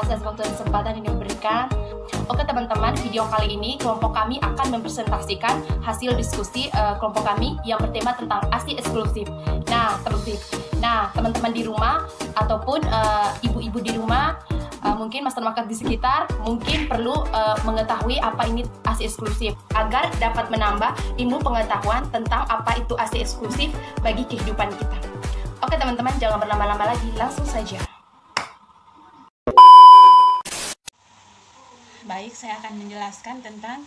kasih atas waktu dan kesempatan yang diberikan. Oke teman-teman, video kali ini kelompok kami akan mempresentasikan hasil diskusi kelompok kami yang bertema tentang ASI eksklusif. Nah, teman-teman di rumah ataupun ibu-ibu di rumah, mungkin masyarakat di sekitar mungkin perlu mengetahui apa ini ASI eksklusif agar dapat menambah ilmu pengetahuan tentang apa itu ASI eksklusif bagi kehidupan kita. Oke teman-teman, jangan berlama-lama lagi, langsung saja. Baik, saya akan menjelaskan tentang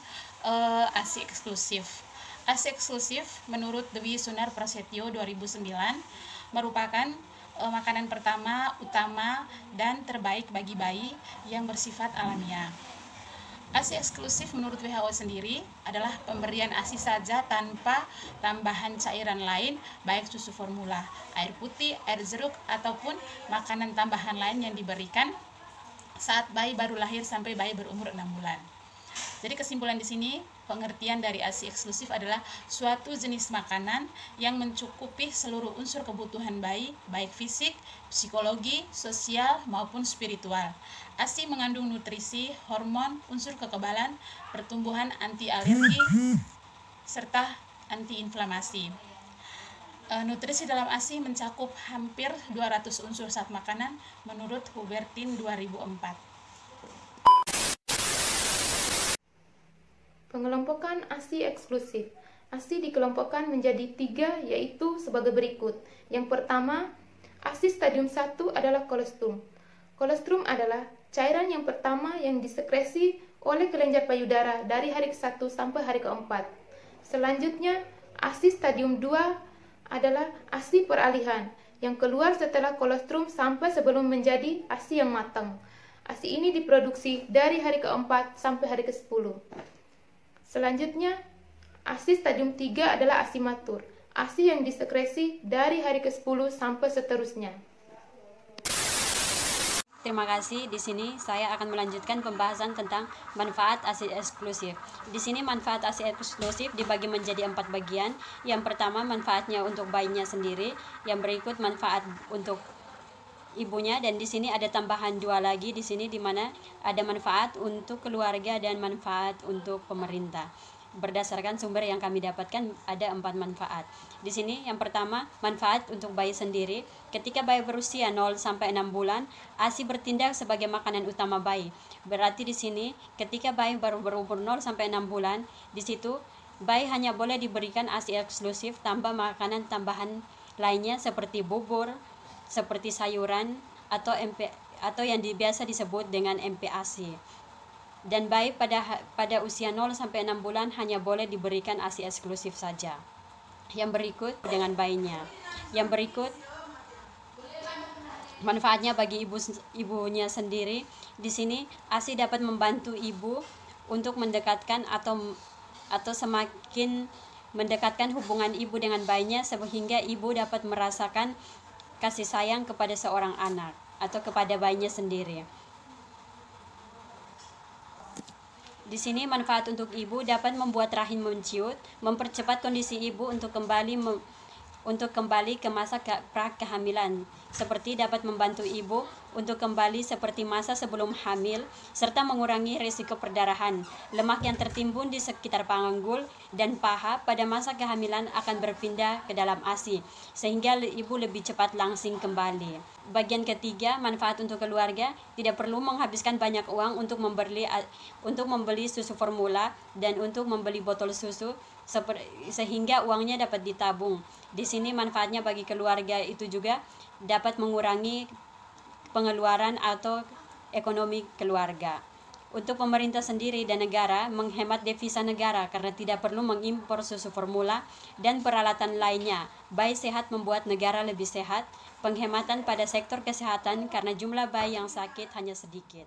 ASI eksklusif. ASI eksklusif menurut Dewi Sunar Prasetyo 2009 merupakan makanan pertama, utama, dan terbaik bagi bayi yang bersifat alamiah. ASI eksklusif menurut WHO sendiri adalah pemberian ASI saja tanpa tambahan cairan lain, baik susu formula, air putih, air jeruk, ataupun makanan tambahan lain yang diberikan saat bayi baru lahir sampai bayi berumur 6 bulan. Jadi kesimpulan di sini, pengertian dari ASI eksklusif adalah suatu jenis makanan yang mencukupi seluruh unsur kebutuhan bayi, baik fisik, psikologi, sosial, maupun spiritual. ASI mengandung nutrisi, hormon, unsur kekebalan, pertumbuhan, anti alergi, serta anti-inflamasi. Nutrisi dalam ASI mencakup hampir 200 unsur zat makanan menurut Hubertin 2004. Pengelompokan ASI eksklusif. ASI dikelompokkan menjadi 3, yaitu sebagai berikut. Yang pertama, ASI stadium 1 adalah kolostrum. Kolostrum adalah cairan yang pertama yang disekresi oleh kelenjar payudara dari hari ke-1 sampai hari ke-4. Selanjutnya, ASI stadium 2 adalah ASI peralihan yang keluar setelah kolostrum sampai sebelum menjadi ASI yang matang. ASI ini diproduksi dari hari ke-4 sampai hari ke-10. Selanjutnya, ASI stadium 3 adalah ASI matur, ASI yang disekresi dari hari ke-10 sampai seterusnya. Terima kasih. Di sini saya akan melanjutkan pembahasan tentang manfaat ASI eksklusif. Di sini manfaat ASI eksklusif dibagi menjadi 4 bagian. Yang pertama, manfaatnya untuk bayinya sendiri. Yang berikut manfaat untuk ibunya, dan di sini ada tambahan 2 lagi di sini, di mana ada manfaat untuk keluarga dan manfaat untuk pemerintah. Berdasarkan sumber yang kami dapatkan ada 4 manfaat. Di sini yang pertama, manfaat untuk bayi sendiri. Ketika bayi berusia 0 sampai 6 bulan, ASI bertindak sebagai makanan utama bayi. Berarti di sini ketika bayi baru berumur 0 sampai 6 bulan, di situ bayi hanya boleh diberikan ASI eksklusif tanpa makanan tambahan lainnya seperti bubur, seperti sayuran, atau yang biasa disebut dengan MPASI. Dan bayi pada usia 0 sampai 6 bulan hanya boleh diberikan ASI eksklusif saja. Yang berikut dengan bayinya. Yang berikut manfaatnya bagi ibunya sendiri. Di sini ASI dapat membantu ibu untuk mendekatkan atau semakin mendekatkan hubungan ibu dengan bayinya, sehingga ibu dapat merasakan kasih sayang kepada seorang anak atau kepada bayinya sendiri. Di sini manfaat untuk ibu dapat membuat rahim menciut, mempercepat kondisi ibu untuk kembali ke masa prakehamilan, seperti dapat membantu ibu untuk kembali seperti masa sebelum hamil, serta mengurangi risiko perdarahan. Lemak yang tertimbun di sekitar panggul dan paha pada masa kehamilan akan berpindah ke dalam ASI, sehingga ibu lebih cepat langsing kembali. Bagian ketiga, manfaat untuk keluarga, tidak perlu menghabiskan banyak uang untuk membeli susu formula dan untuk membeli botol susu, sehingga uangnya dapat ditabung. Di sini manfaatnya bagi keluarga itu juga dapat mengurangi pengeluaran atau ekonomi keluarga. Untuk pemerintah sendiri dan negara, menghemat devisa negara karena tidak perlu mengimpor susu formula dan peralatan lainnya. Bayi sehat membuat negara lebih sehat. Penghematan pada sektor kesehatan karena jumlah bayi yang sakit hanya sedikit.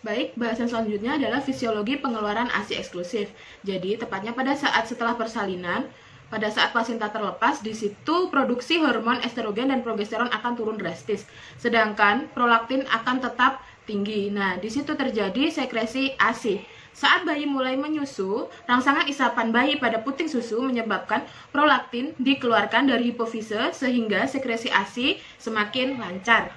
Baik, bahasan selanjutnya adalah fisiologi pengeluaran ASI eksklusif. Jadi, tepatnya pada saat setelah persalinan, pada saat plasenta terlepas, di situ produksi hormon estrogen dan progesteron akan turun drastis. Sedangkan prolaktin akan tetap tinggi. Nah, di situ terjadi sekresi ASI. Saat bayi mulai menyusu, rangsangan isapan bayi pada puting susu menyebabkan prolaktin dikeluarkan dari hipofise sehingga sekresi ASI semakin lancar.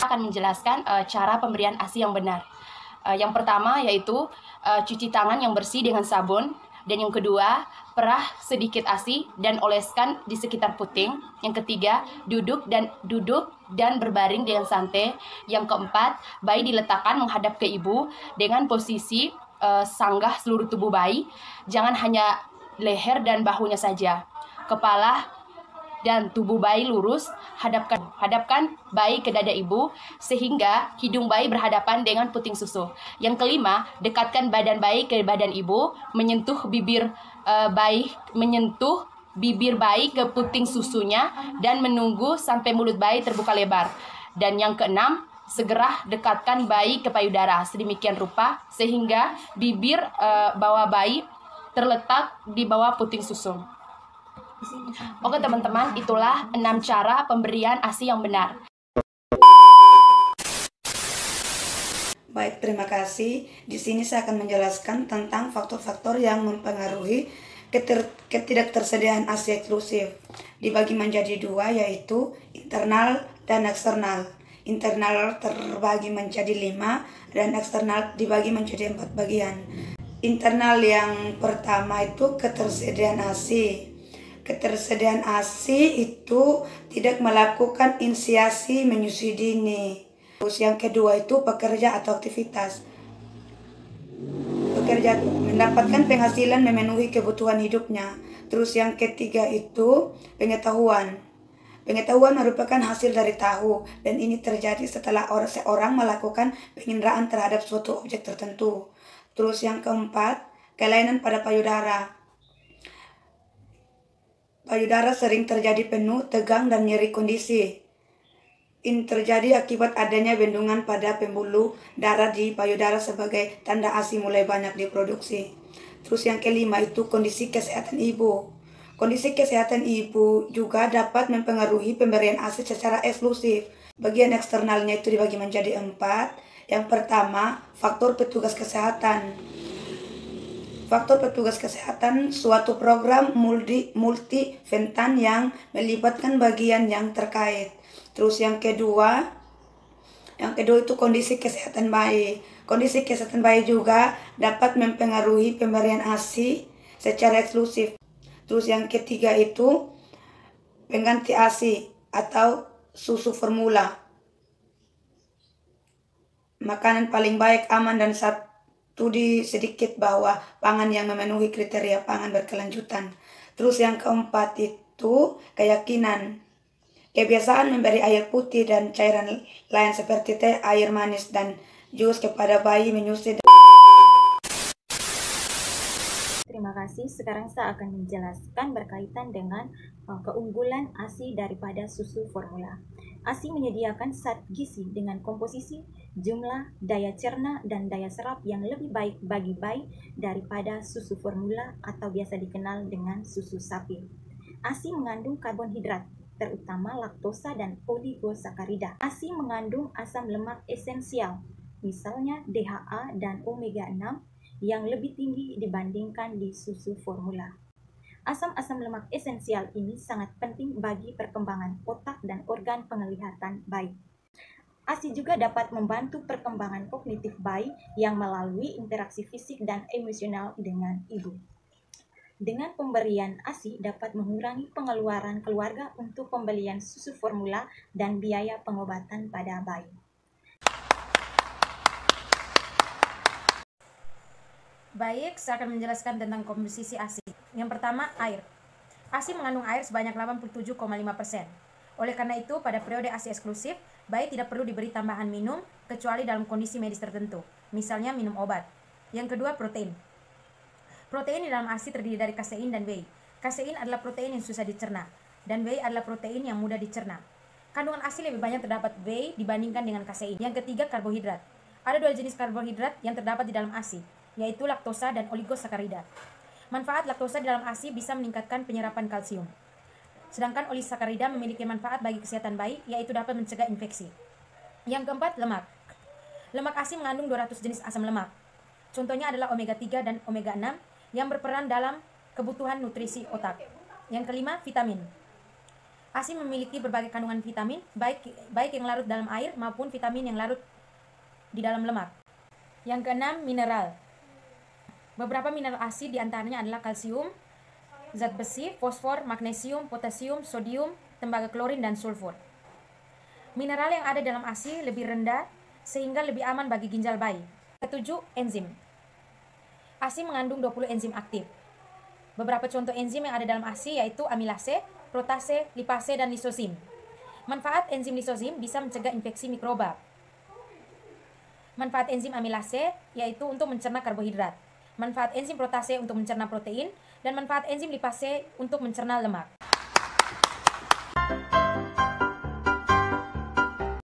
kita akan menjelaskan cara pemberian ASI yang benar. Yang pertama yaitu cuci tangan yang bersih dengan sabun. Dan yang kedua, perah sedikit ASI dan oleskan di sekitar puting. Yang ketiga, duduk dan berbaring dengan santai. Yang keempat, bayi diletakkan menghadap ke ibu dengan posisi sanggah seluruh tubuh bayi. Jangan hanya leher dan bahunya saja. Kepala dan tubuh bayi lurus, hadapkan bayi ke dada ibu sehingga hidung bayi berhadapan dengan puting susu. Yang kelima, dekatkan badan bayi ke badan ibu, menyentuh bibir bayi ke puting susunya dan menunggu sampai mulut bayi terbuka lebar. Dan yang keenam, segera dekatkan bayi ke payudara sedemikian rupa sehingga bibir bawah bayi terletak di bawah puting susu. Oke teman-teman, itulah 6 cara pemberian ASI yang benar. Baik, terima kasih. Di sini saya akan menjelaskan tentang faktor-faktor yang mempengaruhi ketidaktersediaan ASI eksklusif. Dibagi menjadi 2, yaitu internal dan eksternal. Internal terbagi menjadi 5 dan eksternal dibagi menjadi 4 bagian. Internal yang pertama itu ketersediaan ASI. Ketersediaan ASI itu tidak melakukan inisiasi menyusui dini. Terus yang kedua itu pekerja atau aktivitas. Pekerja mendapatkan penghasilan memenuhi kebutuhan hidupnya. Terus yang ketiga itu pengetahuan. Pengetahuan merupakan hasil dari tahu dan ini terjadi setelah seorang melakukan penginderaan terhadap suatu objek tertentu. Terus yang keempat, kelainan pada payudara. Payudara sering terjadi penuh, tegang, dan nyeri kondisi. Ini terjadi akibat adanya bendungan pada pembuluh darah di payudara sebagai tanda ASI mulai banyak diproduksi. Terus yang kelima itu kondisi kesehatan ibu. Kondisi kesehatan ibu juga dapat mempengaruhi pemberian ASI secara eksklusif. Bagian eksternalnya itu dibagi menjadi 4. Yang pertama, faktor petugas kesehatan. Faktor petugas kesehatan suatu program multi-ventan yang melibatkan bagian yang terkait. Terus yang kedua itu kondisi kesehatan bayi. Kondisi kesehatan bayi juga dapat mempengaruhi pemberian ASI secara eksklusif. Terus yang ketiga itu pengganti ASI atau susu formula. Makanan paling baik, aman, dan studi sedikit bahwa pangan yang memenuhi kriteria pangan berkelanjutan. Terus yang keempat itu keyakinan. Kebiasaan memberi air putih dan cairan lain seperti teh, air manis, dan jus kepada bayi menyusui. Terima kasih. Sekarang saya akan menjelaskan berkaitan dengan keunggulan ASI daripada susu formula. ASI menyediakan zat gizi dengan komposisi, jumlah, daya cerna, dan daya serap yang lebih baik bagi bayi daripada susu formula atau biasa dikenal dengan susu sapi. ASI mengandung karbohidrat, terutama laktosa dan oligosakarida. ASI mengandung asam lemak esensial, misalnya DHA dan omega 6, yang lebih tinggi dibandingkan di susu formula. Asam-asam lemak esensial ini sangat penting bagi perkembangan otak dan organ penglihatan bayi. ASI juga dapat membantu perkembangan kognitif bayi yang melalui interaksi fisik dan emosional dengan ibu. Dengan pemberian ASI dapat mengurangi pengeluaran keluarga untuk pembelian susu formula dan biaya pengobatan pada bayi. Baik, saya akan menjelaskan tentang komposisi ASI. Yang pertama, air. ASI mengandung air sebanyak 87,5%. Oleh karena itu, pada periode ASI eksklusif, bayi tidak perlu diberi tambahan minum kecuali dalam kondisi medis tertentu, misalnya minum obat. Yang kedua, protein. Protein di dalam ASI terdiri dari kasein dan whey. Kasein adalah protein yang susah dicerna, dan whey adalah protein yang mudah dicerna. Kandungan ASI lebih banyak terdapat whey dibandingkan dengan kasein. Yang ketiga, karbohidrat. Ada 2 jenis karbohidrat yang terdapat di dalam ASI, yaitu laktosa dan oligosakarida. Manfaat laktosa di dalam ASI bisa meningkatkan penyerapan kalsium. Sedangkan oligosakarida memiliki manfaat bagi kesehatan bayi, yaitu dapat mencegah infeksi. Yang keempat, lemak. Lemak ASI mengandung 200 jenis asam lemak. Contohnya adalah omega 3 dan omega 6 yang berperan dalam kebutuhan nutrisi otak. Yang kelima, vitamin. ASI memiliki berbagai kandungan vitamin, baik yang larut dalam air maupun vitamin yang larut di dalam lemak. Yang keenam, mineral. Beberapa mineral ASI diantaranya adalah kalsium, zat besi, fosfor, magnesium, potasium, sodium, tembaga klorin, dan sulfur. Mineral yang ada dalam ASI lebih rendah sehingga lebih aman bagi ginjal bayi. Ketujuh, enzim. ASI mengandung 20 enzim aktif. Beberapa contoh enzim yang ada dalam ASI yaitu amilase, protase, lipase, dan lisosim. Manfaat enzim lisosim bisa mencegah infeksi mikroba. Manfaat enzim amilase yaitu untuk mencerna karbohidrat. Manfaat enzim protase untuk mencerna protein, dan manfaat enzim lipase untuk mencerna lemak.